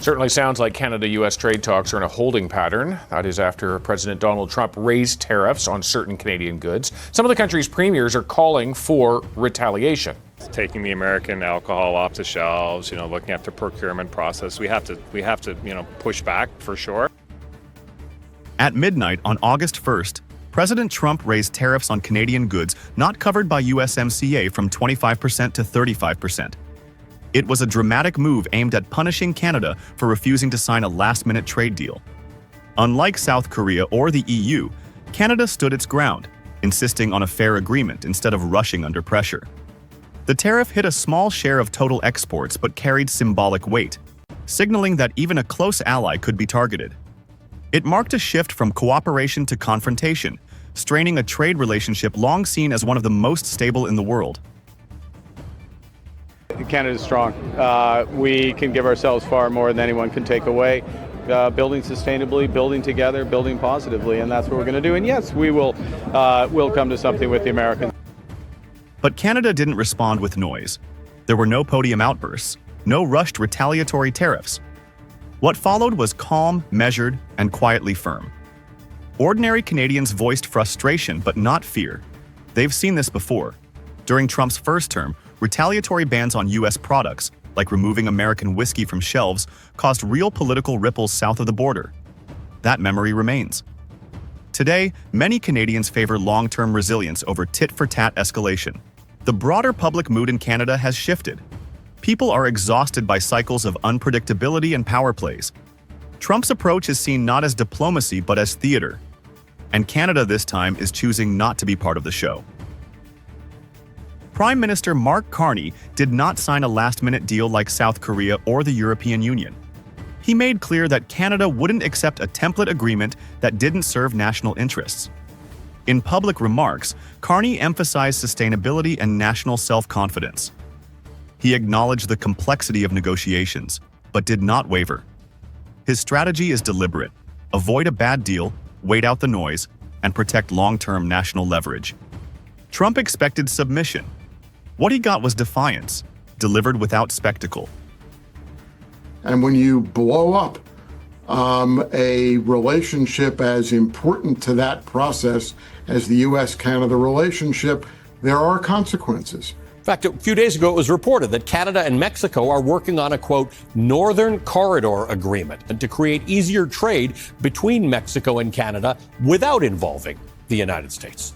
Certainly sounds like Canada-U.S. trade talks are in a holding pattern. That is after President Donald Trump raised tariffs on certain Canadian goods. Some of the country's premiers are calling for retaliation. Taking the American alcohol off the shelves, looking at the procurement process, we have to, push back for sure. At midnight on August 1st, President Trump raised tariffs on Canadian goods not covered by USMCA from 25% to 35%. It was a dramatic move aimed at punishing Canada for refusing to sign a last-minute trade deal. Unlike South Korea or the EU, Canada stood its ground, insisting on a fair agreement instead of rushing under pressure. The tariff hit a small share of total exports but carried symbolic weight, signaling that even a close ally could be targeted. It marked a shift from cooperation to confrontation, straining a trade relationship long seen as one of the most stable in the world. Canada's strong. We can give ourselves far more than anyone can take away. Building sustainably, building together, building positively, and that's what we're going to do. And yes, we'll come to something with the Americans. But Canada didn't respond with noise. There were no podium outbursts, no rushed retaliatory tariffs. What followed was calm, measured, and quietly firm. Ordinary Canadians voiced frustration but not fear. They've seen this before. During Trump's first term, retaliatory bans on U.S. products, like removing American whiskey from shelves, caused real political ripples south of the border. That memory remains. Today, many Canadians favor long-term resilience over tit-for-tat escalation. The broader public mood in Canada has shifted. People are exhausted by cycles of unpredictability and power plays. Trump's approach is seen not as diplomacy but as theater. And Canada this time is choosing not to be part of the show. Prime Minister Mark Carney did not sign a last-minute deal like South Korea or the European Union. He made clear that Canada wouldn't accept a template agreement that didn't serve national interests. In public remarks, Carney emphasized sustainability and national self-confidence. He acknowledged the complexity of negotiations, but did not waver. His strategy is deliberate: avoid a bad deal, wait out the noise, and protect long-term national leverage. Trump expected submission. What he got was defiance, delivered without spectacle. And when you blow up a relationship as important to that process as the U.S.-Canada relationship, there are consequences. In fact, a few days ago, it was reported that Canada and Mexico are working on a, quote, Northern Corridor agreement and to create easier trade between Mexico and Canada without involving the United States.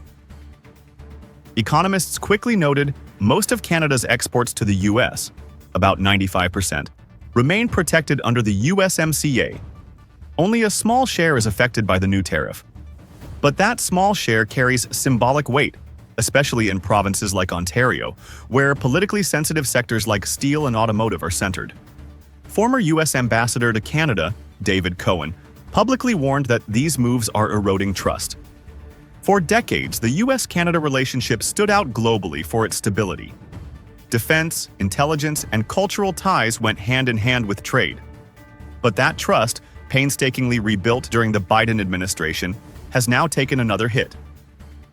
Economists quickly noted most of Canada's exports to the U.S., about 95%, remain protected under the USMCA. Only a small share is affected by the new tariff. But that small share carries symbolic weight, especially in provinces like Ontario, where politically sensitive sectors like steel and automotive are centered. Former U.S. Ambassador to Canada, David Cohen, publicly warned that these moves are eroding trust. For decades, the U.S.-Canada relationship stood out globally for its stability. Defense, intelligence, and cultural ties went hand in hand with trade. But that trust, painstakingly rebuilt during the Biden administration, has now taken another hit.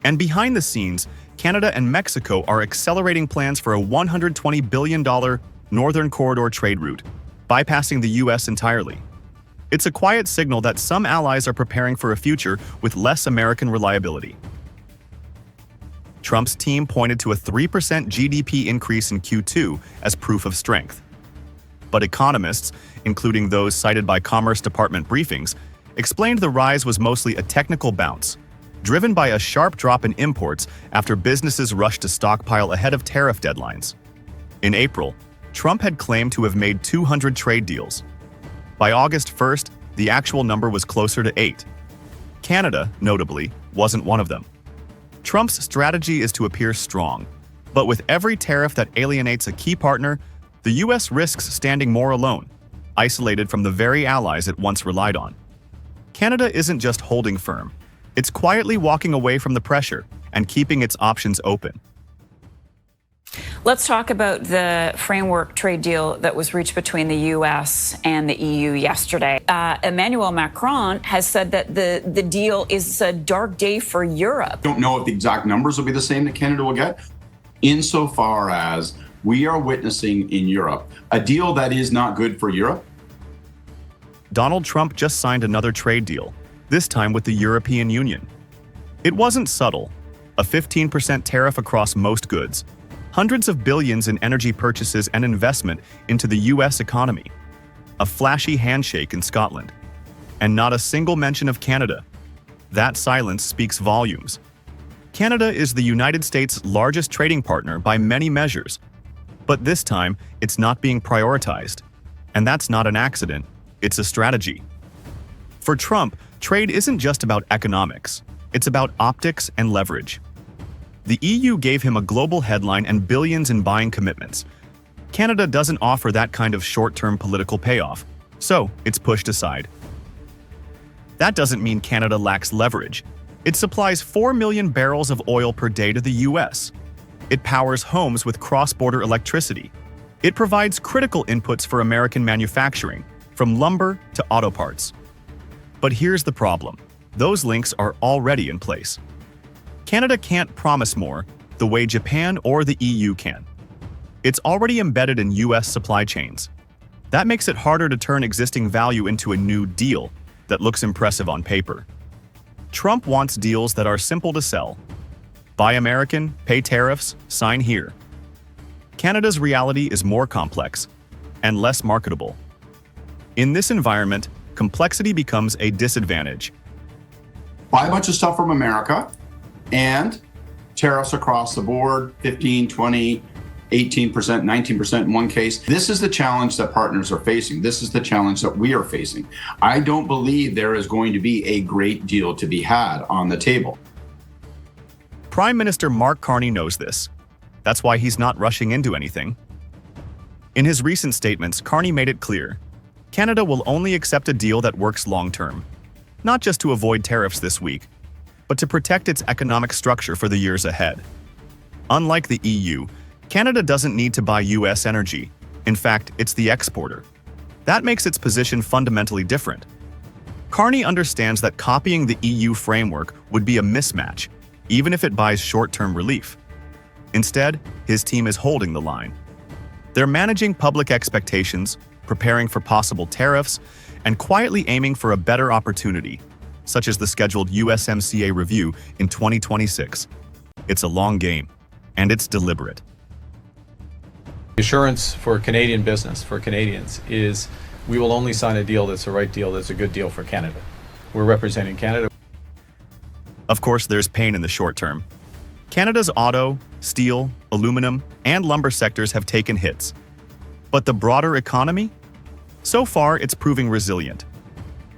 And behind the scenes, Canada and Mexico are accelerating plans for a $120 billion Northern Corridor trade route, bypassing the U.S. entirely. It's a quiet signal that some allies are preparing for a future with less American reliability. Trump's team pointed to a 3% GDP increase in Q2 as proof of strength. But economists, including those cited by Commerce Department briefings, explained the rise was mostly a technical bounce, driven by a sharp drop in imports after businesses rushed to stockpile ahead of tariff deadlines. In April, Trump had claimed to have made 200 trade deals. By August 1st, the actual number was closer to 8. Canada, notably, wasn't one of them. Trump's strategy is to appear strong, but with every tariff that alienates a key partner, the U.S. risks standing more alone, isolated from the very allies it once relied on. Canada isn't just holding firm. It's quietly walking away from the pressure and keeping its options open. Let's talk about the framework trade deal that was reached between the U.S. and the EU yesterday. Emmanuel Macron has said that the deal is a dark day for Europe. Don't know if the exact numbers will be the same that Canada will get, insofar as we are witnessing in Europe a deal that is not good for Europe, Donald Trump just signed another trade deal, this time with the European Union. It wasn't subtle, a 15% tariff across most goods, hundreds of billions in energy purchases and investment into the US economy, a flashy handshake in Scotland, and not a single mention of Canada. That silence speaks volumes. Canada is the United States' largest trading partner by many measures, but this time it's not being prioritized. And that's not an accident, it's a strategy. For Trump, trade isn't just about economics, it's about optics and leverage. The EU gave him a global headline and billions in buying commitments. Canada doesn't offer that kind of short-term political payoff, so it's pushed aside. That doesn't mean Canada lacks leverage. It supplies 4 million barrels of oil per day to the US. It powers homes with cross-border electricity. It provides critical inputs for American manufacturing, from lumber to auto parts. But here's the problem. Those links are already in place. Canada can't promise more the way Japan or the EU can. It's already embedded in US supply chains. That makes it harder to turn existing value into a new deal that looks impressive on paper. Trump wants deals that are simple to sell. Buy American, pay tariffs, sign here. Canada's reality is more complex and less marketable. In this environment, complexity becomes a disadvantage. Buy a bunch of stuff from America and tariffs across the board, 15, 20, 18%, 19% in one case. This is the challenge that partners are facing. This is the challenge that we are facing. I don't believe there is going to be a great deal to be had on the table. Prime Minister Mark Carney knows this. That's why he's not rushing into anything. In his recent statements, Carney made it clear, Canada will only accept a deal that works long-term, not just to avoid tariffs this week, but to protect its economic structure for the years ahead. Unlike the EU, Canada doesn't need to buy US energy. In fact, it's the exporter. That makes its position fundamentally different. Carney understands that copying the EU framework would be a mismatch, even if it buys short-term relief. Instead, his team is holding the line. They're managing public expectations, preparing for possible tariffs, and quietly aiming for a better opportunity, such as the scheduled USMCA review in 2026. It's a long game, and it's deliberate. The assurance for Canadian business, for Canadians, is we will only sign a deal that's the right deal, that's a good deal for Canada. We're representing Canada. Of course, there's pain in the short term. Canada's auto, steel, aluminum, and lumber sectors have taken hits. But the broader economy? So far, it's proving resilient.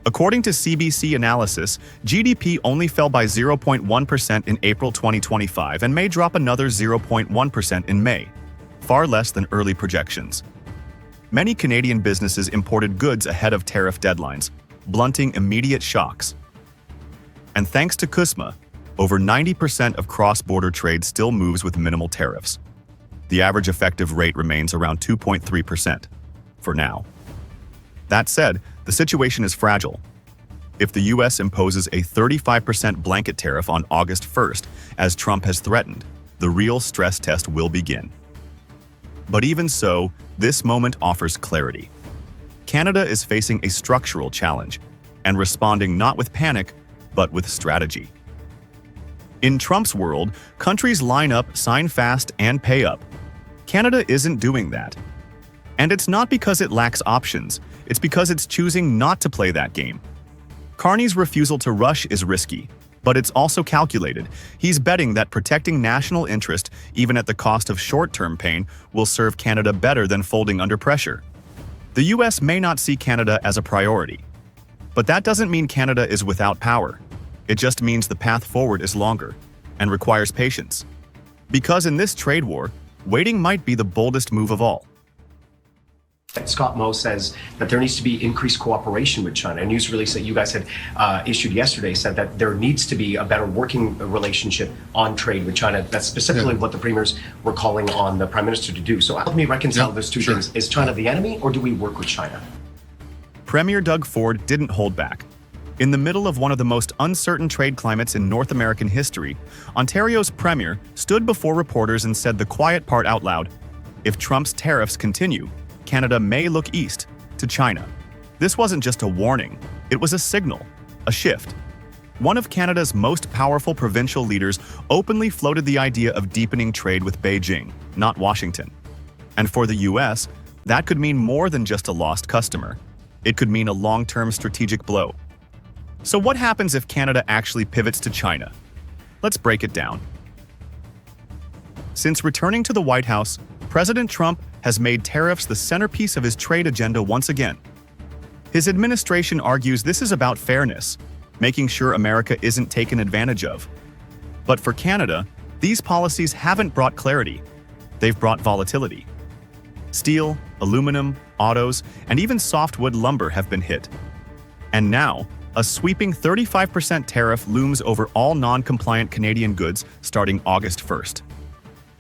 According to CBC analysis, GDP only fell by 0.1% in April 2025 and may drop another 0.1% in May, far less than early projections. Many Canadian businesses imported goods ahead of tariff deadlines, blunting immediate shocks. And thanks to CUSMA, over 90% of cross-border trade still moves with minimal tariffs. The average effective rate remains around 2.3% for now. That said, the situation is fragile. If the US imposes a 35% blanket tariff on August 1st, as Trump has threatened, the real stress test will begin. But even so, this moment offers clarity. Canada is facing a structural challenge and responding not with panic, but with strategy. In Trump's world, countries line up, sign fast, and pay up. Canada isn't doing that. And it's not because it lacks options, it's because it's choosing not to play that game. Carney's refusal to rush is risky, but it's also calculated. He's betting that protecting national interest, even at the cost of short-term pain, will serve Canada better than folding under pressure. The US may not see Canada as a priority, but that doesn't mean Canada is without power. It just means the path forward is longer and requires patience. Because in this trade war, waiting might be the boldest move of all. Scott Moe says that there needs to be increased cooperation with China. A news release that you guys had issued yesterday said that there needs to be a better working relationship on trade with China. That's specifically what the premiers were calling on the Prime Minister to do. So help me reconcile those two things. Is China the enemy, or do we work with China? Premier Doug Ford didn't hold back. In the middle of one of the most uncertain trade climates in North American history, Ontario's premier stood before reporters and said the quiet part out loud: if Trump's tariffs continue, Canada may look east to China. This wasn't just a warning, it was a signal, a shift. One of Canada's most powerful provincial leaders openly floated the idea of deepening trade with Beijing, not Washington. And for the US, that could mean more than just a lost customer. It could mean a long-term strategic blow. So what happens if Canada actually pivots to China? Let's break it down. Since returning to the White House, President Trump has made tariffs the centerpiece of his trade agenda once again. His administration argues this is about fairness, making sure America isn't taken advantage of. But for Canada, these policies haven't brought clarity. They've brought volatility. Steel, aluminum, autos, and even softwood lumber have been hit. And now, a sweeping 35% tariff looms over all non-compliant Canadian goods starting August 1st.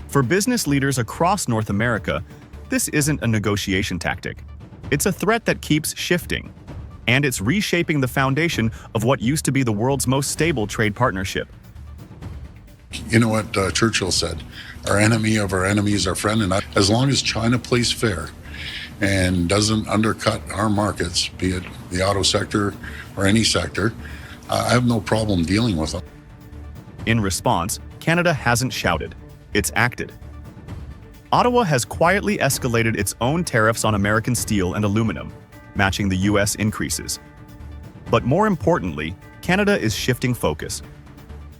For business leaders across North America, this isn't a negotiation tactic. It's a threat that keeps shifting, and it's reshaping the foundation of what used to be the world's most stable trade partnership. You know what Churchill said, our enemy of our enemy is our friend, and as long as China plays fair and doesn't undercut our markets, be it the auto sector or any sector, I have no problem dealing with them. In response, Canada hasn't shouted, it's acted. Ottawa has quietly escalated its own tariffs on American steel and aluminum, matching the US increases. But more importantly, Canada is shifting focus.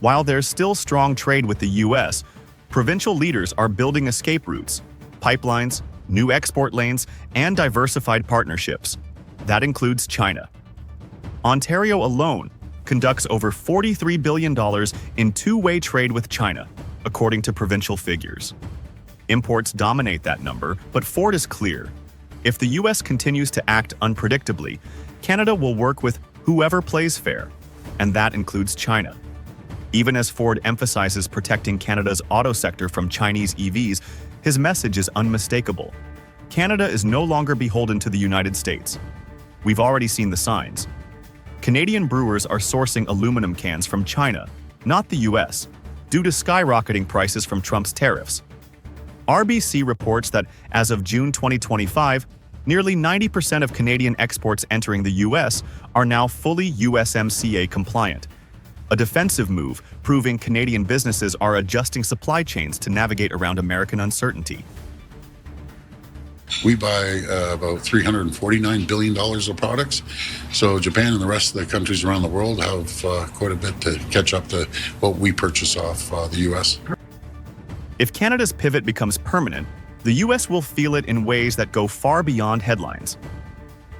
While there's still strong trade with the US, provincial leaders are building escape routes, pipelines, new export lanes, and diversified partnerships. That includes China. Ontario alone conducts over $43 billion in two-way trade with China, according to provincial figures. Imports dominate that number, but Ford is clear. If the US continues to act unpredictably, Canada will work with whoever plays fair, and that includes China. Even as Ford emphasizes protecting Canada's auto sector from Chinese EVs, his message is unmistakable. Canada is no longer beholden to the United States. We've already seen the signs. Canadian brewers are sourcing aluminum cans from China, not the US, due to skyrocketing prices from Trump's tariffs. RBC reports that as of June 2025, nearly 90% of Canadian exports entering the US are now fully USMCA compliant. A defensive move, proving Canadian businesses are adjusting supply chains to navigate around American uncertainty. We buy about $349 billion of products. So Japan and the rest of the countries around the world have quite a bit to catch up to what we purchase off the US. If Canada's pivot becomes permanent, the US will feel it in ways that go far beyond headlines.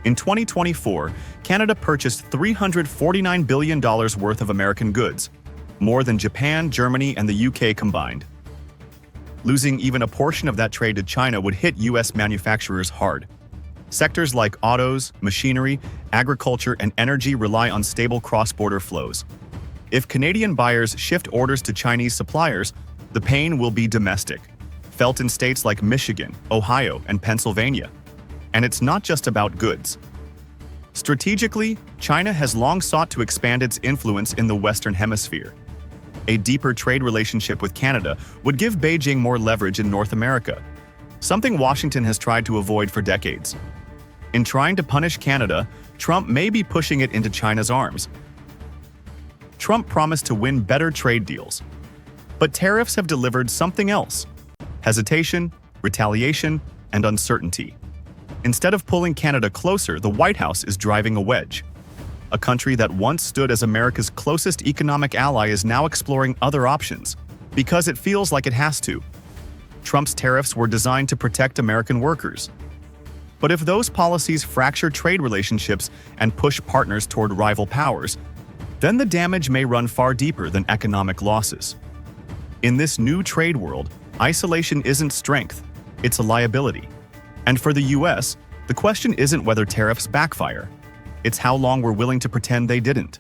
In 2024, Canada purchased $349 billion worth of American goods, more than Japan, Germany, and the UK combined. Losing even a portion of that trade to China would hit US manufacturers hard. Sectors like autos, machinery, agriculture, and energy rely on stable cross-border flows. If Canadian buyers shift orders to Chinese suppliers, the pain will be domestic, felt in states like Michigan, Ohio, and Pennsylvania. And it's not just about goods. Strategically, China has long sought to expand its influence in the Western Hemisphere. A deeper trade relationship with Canada would give Beijing more leverage in North America, something Washington has tried to avoid for decades. In trying to punish Canada, Trump may be pushing it into China's arms. Trump promised to win better trade deals. But tariffs have delivered something else: hesitation, retaliation, and uncertainty. Instead of pulling Canada closer, the White House is driving a wedge. A country that once stood as America's closest economic ally is now exploring other options, because it feels like it has to. Trump's tariffs were designed to protect American workers. But if those policies fracture trade relationships and push partners toward rival powers, then the damage may run far deeper than economic losses. In this new trade world, isolation isn't strength, it's a liability. And for the US, the question isn't whether tariffs backfire, it's how long we're willing to pretend they didn't.